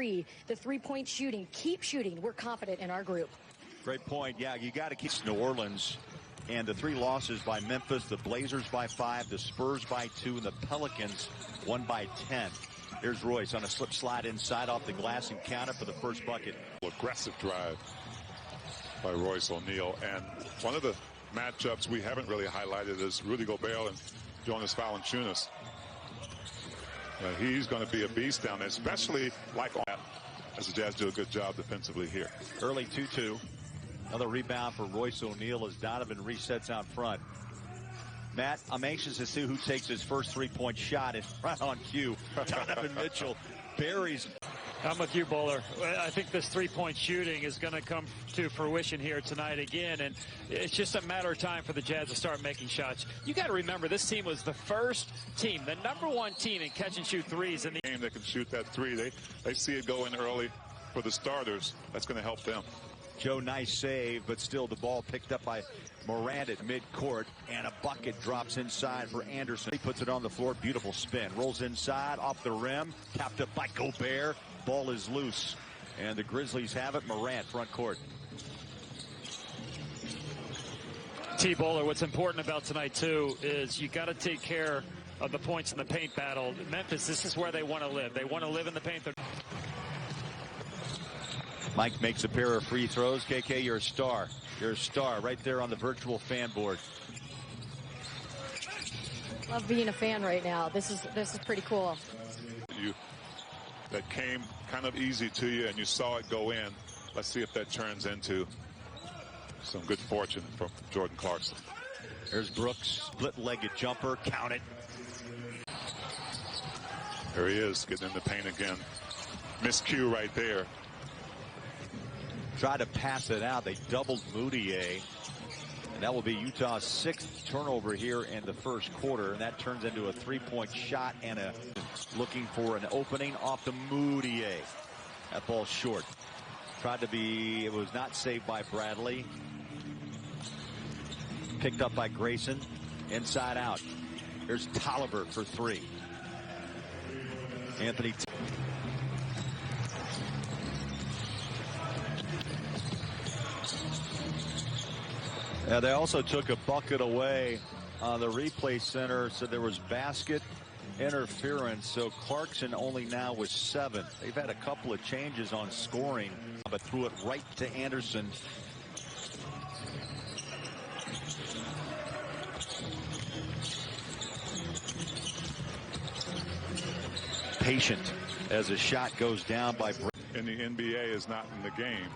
three, the three-point shooting. Keep shooting. We're confident in our group. Great point. Yeah, you got to keep New Orleans. And the 3 losses by Memphis, the Blazers by 5, the Spurs by 2, and the Pelicans won by 10. Here's Royce on a slip slide inside off the glass and counter for the first bucket. Aggressive drive by Royce O'Neal. And one of the matchups we haven't really highlighted is Rudy Gobert and Jonas Valanciunas. He's going to be a beast down there, especially like on that, as the Jazz do a good job defensively here. Early 2-2. Another rebound for Royce O'Neal as Donovan resets out front. Matt, I'm anxious to see who takes his first three-point shot. It's right on cue. Donovan Mitchell buries. I'm with you, Bowler. I think this three-point shooting is going to come to fruition here tonight again, and it's just a matter of time for the Jazz to start making shots. You got to remember, this team was the first team, the #1 team in catch-and-shoot threes in the game that can shoot that three. They see it go in early for the starters. That's going to help them. Joe, nice save, but still the ball picked up by Morant at midcourt, and a bucket drops inside for Anderson. He puts it on the floor, beautiful spin, rolls inside, off the rim, tapped up by Gobert. Ball is loose, and the Grizzlies have it. Morant, front court. Bowler, what's important about tonight, too, is you got to take care of the points in the paint battle. Memphis, this is where they want to live. They want to live in the paint. Mike makes a pair of free throws. KK, you're a star. You're a star right there on the virtual fan board. Love being a fan right now. This is pretty cool. That came kind of easy to you, and you saw it go in. Let's see if that turns into some good fortune from Jordan Clarkson. There's Brooks, split-legged jumper, count it. There he is, getting in the paint again. Miscue right there. Try to pass it out. They doubled Moutier. And that will be Utah's 6th turnover here in the first quarter. And that turns into a three-point shot and looking for an opening off the Moutier. That ball short. It was not saved by Bradley. Picked up by Grayson. Inside out. Here's Tolliver for 3. Anthony. They also took a bucket away on the replay center, so there was basket interference. So Clarkson only now with 7. They've had a couple of changes on scoring, but threw it right to Anderson. Patient as a shot goes down by. And the NBA is not in the game.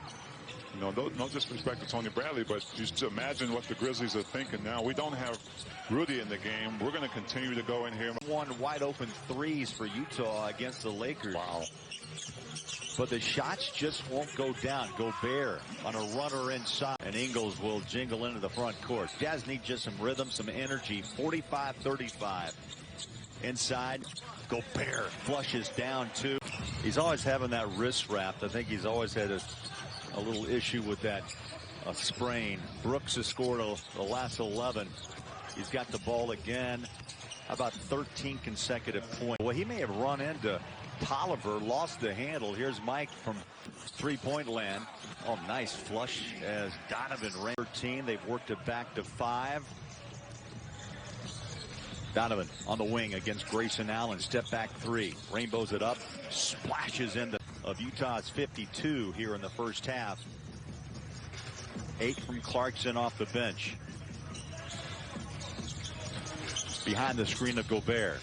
You know, no disrespect to Tony Bradley, but just imagine what the Grizzlies are thinking now. We don't have Rudy in the game. We're going to continue to go in here. One wide open threes for Utah against the Lakers. Wow. But the shots just won't go down. Gobert on a runner inside. And Ingles will jingle into the front court. Jazz need just some rhythm, some energy. 45-35. Inside, Gobert flushes down two. He's always having that wrist wrapped. I think he's always had a little issue with that sprain. Brooks has scored the last 11. He's got the ball again. How about 13 consecutive points? Well, he may have run into Tolliver, lost the handle. Here's Mike from three-point land. Oh, nice flush as Donovan ran 13. They've worked it back to 5. Donovan on the wing against Grayson Allen. Step back 3. Rainbows it up. Splashes into of Utah's 52 here in the first half. 8 from Clarkson off the bench. Behind the screen of Gobert.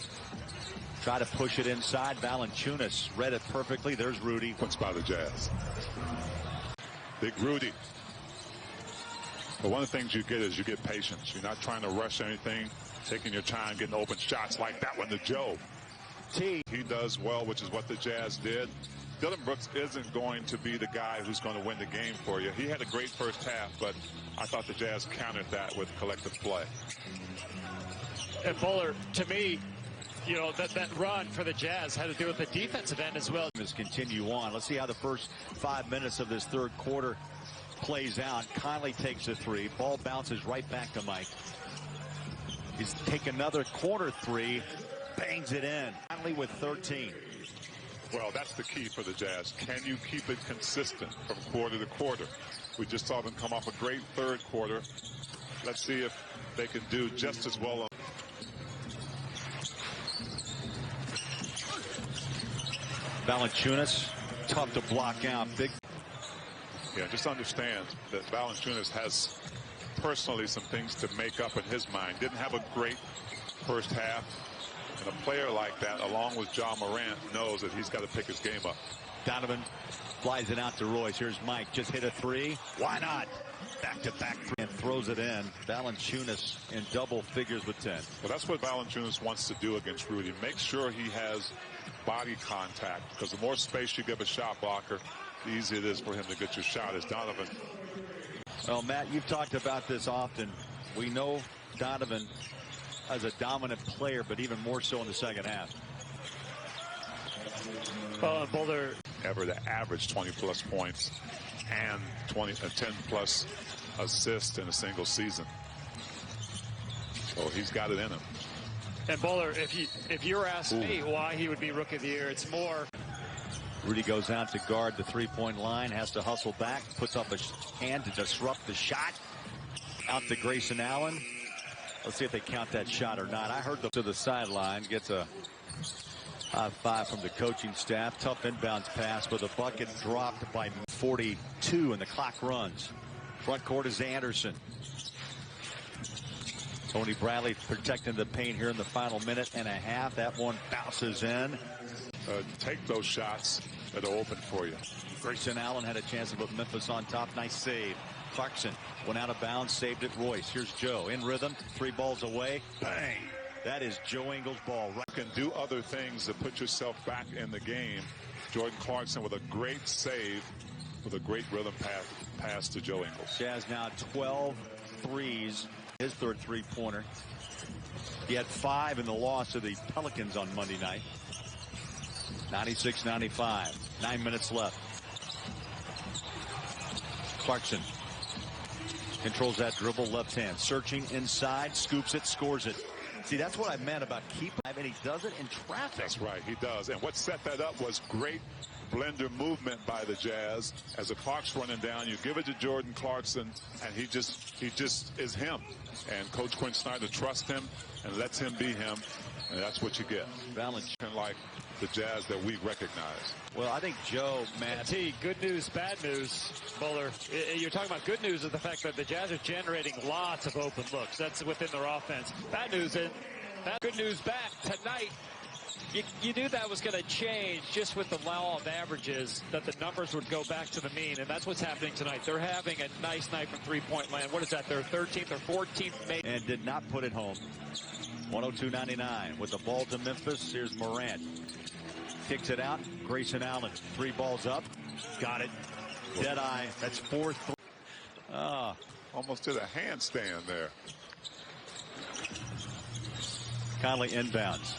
Try to push it inside. Valanciunas read it perfectly. There's Rudy. Points by the Jazz. Big Rudy. But one of the things you get is you get patience. You're not trying to rush anything, taking your time, getting open shots like that one to Joe. He does well, which is what the Jazz did. Dillon Brooks isn't going to be the guy who's going to win the game for you. He had a great first half, but I thought the Jazz countered that with collective play. And Bowler, to me, you know, that run for the Jazz had to do with the defensive end as well. Let's continue on. Let's see how the first 5 minutes of this third quarter plays out. Conley takes a 3. Ball bounces right back to Mike. He's taken another corner 3. Bangs it in. Conley with 13. Well, that's the key for the Jazz. Can you keep it consistent from quarter to quarter? We just saw them come off a great third quarter. Let's see if they can do just as well. Valanciunas, tough to block out. Big. Yeah, just understand that Valanciunas has personally some things to make up in his mind. Didn't have a great first half. And a player like that, along with Ja Morant, knows that he's got to pick his game up. Donovan flies it out to Royce. Here's Mike. Just hit a three. Why not? Back-to-back and throws it in. Valanciunas in double figures with 10. Well, that's what Valanciunas wants to do against Rudy. Make sure he has body contact, because the more space you give a shot blocker, the easier it is for him to get your shot. As Donovan. Well, Matt, you've talked about this often. We know Donovan as a dominant player, but even more so in the second half. Boulder Ever to average 20-plus points and 10-plus assists in a single season. So he's got it in him. and Bowler, if you were asking me why he would be Rookie of the Year, it's more. Rudy goes out to guard the three-point line, has to hustle back, puts up a hand to disrupt the shot. Out to Grayson Allen. Let's see if they count that shot or not. I heard to the sideline, gets a high five from the coaching staff. Tough inbounds pass, but the bucket dropped by 42 and the clock runs. Front court is Anderson. Tony Bradley protecting the paint here in the final minute and a half. That one bounces in. Take those shots that are open for you. Grayson Allen had a chance to put Memphis on top. Nice save. Clarkson went out of bounds, saved it. Royce. Here's Joe in rhythm. 3 balls away. Bang. That is Joe Ingles' ball. You can do other things to put yourself back in the game. Jordan Clarkson with a great save, with a great rhythm pass to Joe Ingles. Jazz now 12 threes. His third three-pointer. He had 5 in the loss to the Pelicans on Monday night. 96-95. 9 minutes left. Clarkson controls that dribble, left hand, searching inside, scoops it, scores it. See, that's what I meant about keeping, and he does it in traffic. That's right, he does. And what set that up was great blender movement by the Jazz. As the clock's running down, you give it to Jordan Clarkson, and he just is him. And Coach Quinn Snyder trusts him and lets him be him, and that's what you get. Valanciunas, like the Jazz that we recognize. Well, I think Joe, Matt. Good news, bad news, Bowler. You're talking about good news is the fact that the Jazz are generating lots of open looks. That's within their offense. Bad news is, good news back tonight. You knew that was going to change just with the law of averages, that the numbers would go back to the mean, and that's what's happening tonight. They're having a nice night from three-point land. What is that, their 13th or 14th? And did not put it home. 102-99 with the ball to Memphis. Here's Morant. Kicks it out. Grayson Allen. 3 balls up. Got it. Dead eye. That's 4-3. Almost did a handstand there. Conley inbounds.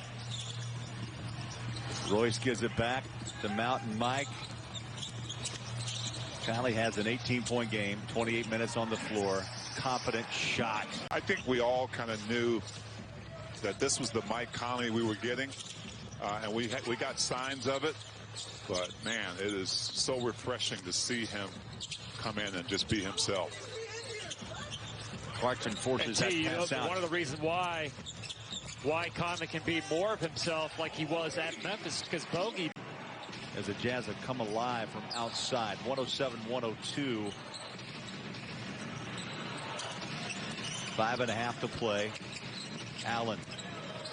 Royce gives it back to Mountain Mike. Conley has an 18-point game, 28 minutes on the floor. Confident shot. I think we all kind of knew that this was the Mike Conley we were getting, and we got signs of it. But man, it is so refreshing to see him come in and just be himself. Clarkson forces that pass out. One of the reasons why Conley can be more of himself like he was at Memphis, because Bogey. As the Jazz have come alive from outside. 107-102. 5.5 to play. Allen.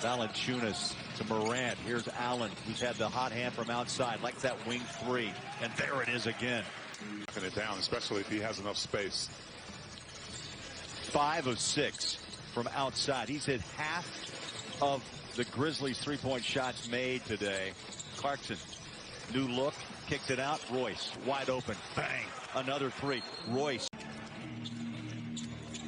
Valanciunas to Morant. Here's Allen, who's had the hot hand from outside. Likes that wing 3. And there it is again. Knocking it down, especially if he has enough space. 5 of 6 from outside. He's hit half of the Grizzlies' three-point shots made today. Clarkson, new look, kicked it out. Royce, wide open. Bang. Another 3. Royce.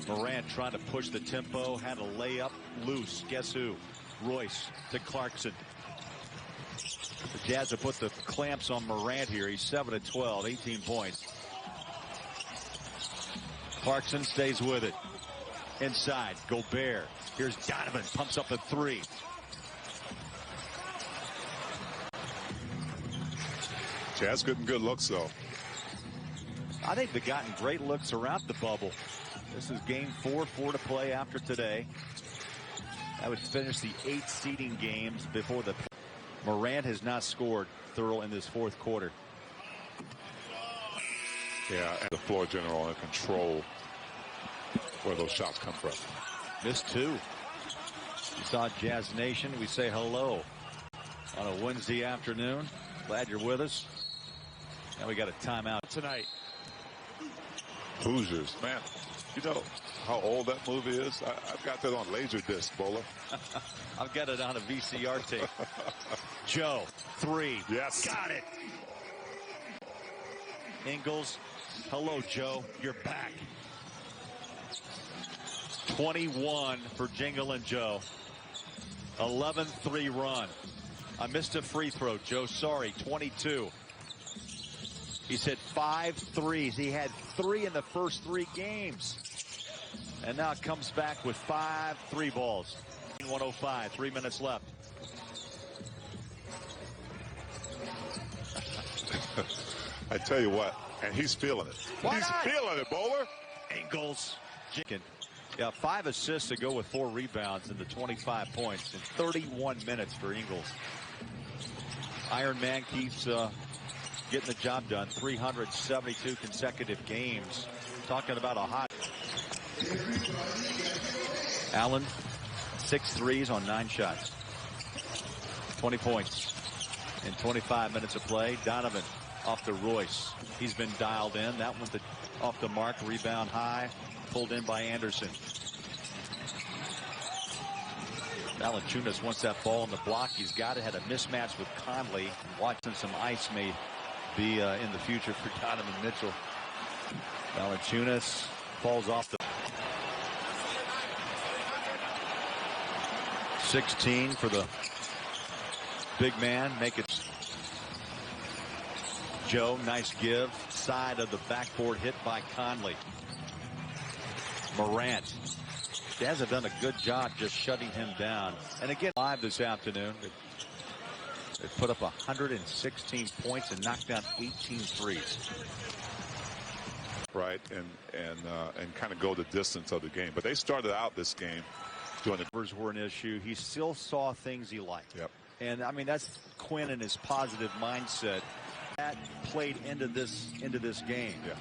Morant trying to push the tempo, had a layup loose. Guess who? Royce to Clarkson. The Jazz have put the clamps on Morant here. He's 7 of 12, 18 points. Clarkson stays with it. Inside, Gobert. Here's Donovan, pumps up a 3. Jazz getting good looks, though. I think they've gotten great looks around the bubble. This is game 4 to play after today. That would finish the 8 seeding games before the. Morant has not scored thorough in this fourth quarter. Yeah, and the floor general in control where those shots come from. Missed 2. You saw Jazz Nation. We say hello on a Wednesday afternoon. Glad you're with us. Now we got a timeout tonight. Hoosiers, man. You know how old that movie is? I've got that on Laserdisc, Bowler. I've got it on a VCR tape. Joe, 3. Yes. Got it. Ingles. Hello, Joe. You're back. 21 for Jingle and Joe. 11-3 run. I missed a free throw, Joe. Sorry. 22. He said 5 threes. He had 3 in the first 3 games. And now it comes back with 5 3 balls. 105. 3 minutes left. I tell you what, and he's feeling it. Why he's not? feeling it, Bowler. Ingles. Yeah, 5 assists to go with 4 rebounds in the 25 points in 31 minutes for Ingles. Iron Man keeps getting the job done. 372 consecutive games. Talking about a hot. Allen, 6 threes on 9 shots. 20 points in 25 minutes of play. Donovan off to Royce. He's been dialed in. That one's off the mark. Rebound high. Pulled in by Anderson. Valanciunas wants that ball in the block. He's got it. Had a mismatch with Conley. Watching some ice may be in the future for Donovan Mitchell. Valanciunas falls off the 16 for the big man. Make it. Joe, nice give. Side of the backboard hit by Conley. Morant. Jazz have done a good job just shutting him down. And again, live this afternoon. They put up 116 points and knocked down 18 threes. Right, and kind of go the distance of the game. But they started out this game doing the numbers were an issue. He still saw things he liked. Yep. And I mean, that's Quinn and his positive mindset that played into this game. Yeah,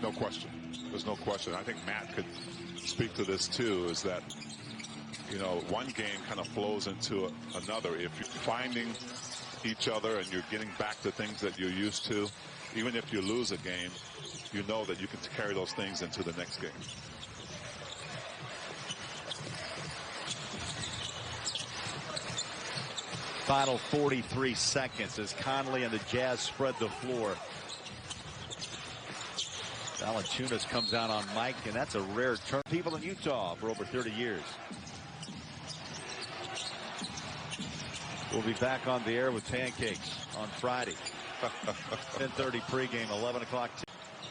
no question. There's no question. I think Matt could speak to this too, is that, you know, one game kind of flows into another. If you're finding each other and you're getting back to things that you're used to, even if you lose a game, you know that you can carry those things into the next game. Final 43 seconds as Conley and the Jazz spread the floor. Valanciunas comes out on Mike, and that's a rare turn. People in Utah for over 30 years. We'll be back on the air with pancakes on Friday. 10:30 pregame, 11 o'clock.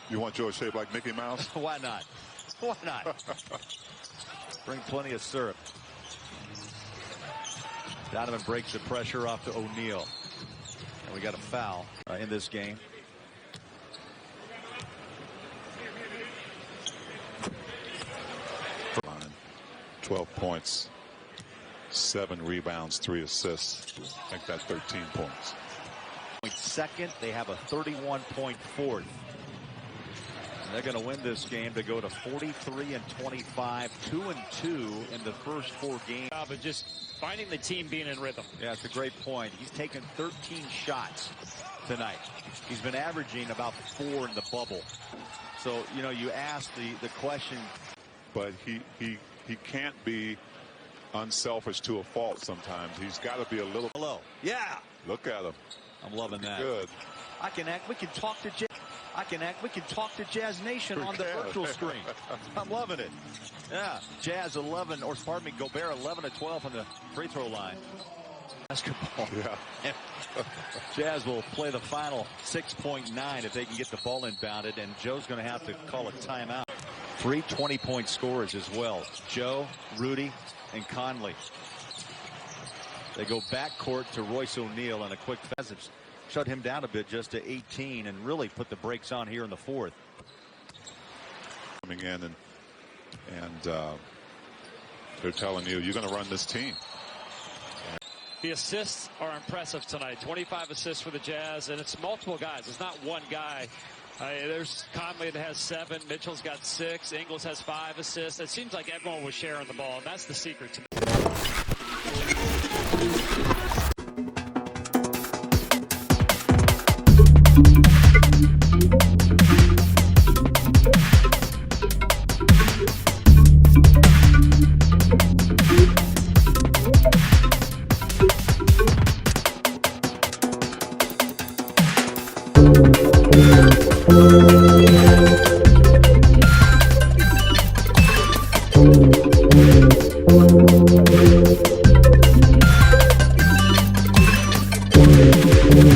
You want yours shaped like Mickey Mouse? Why not? Why not? Bring plenty of syrup. Donovan breaks the pressure off to O'Neal. And we got a foul in this game. Line, 12 points, 7 rebounds, 3 assists. Make that 13 points. Second, they have a 31-point fourth. They're going to win this game to go to 43-25, 2-2 in the first 4 games. But just finding the team being in rhythm. Yeah, it's a great point. He's taken 13 shots tonight. He's been averaging about 4 in the bubble. So, you know, you ask the question. But he can't be unselfish to a fault sometimes. He's got to be a little. Hello. Yeah. Look at him. I'm loving that. Good. We can talk to Jazz Nation on the virtual screen. I'm loving it. Yeah. Jazz 11, or pardon me, Gobert 11 of 12 on the free throw line. Basketball. Yeah. Jazz will play the final 6.9 if they can get the ball inbounded, and Joe's going to have to call a timeout. 3 20-point scorers as well. Joe, Rudy, and Conley. They go backcourt to Royce O'Neal and a quick message. shut him down a bit just to 18 and really put the brakes on here in the fourth. Coming in and they're telling you, you're going to run this team. The assists are impressive tonight. 25 assists for the Jazz, and it's multiple guys. It's not one guy. There's Conley that has 7. Mitchell's got 6. Ingles has 5 assists. It seems like everyone was sharing the ball, and that's the secret to me.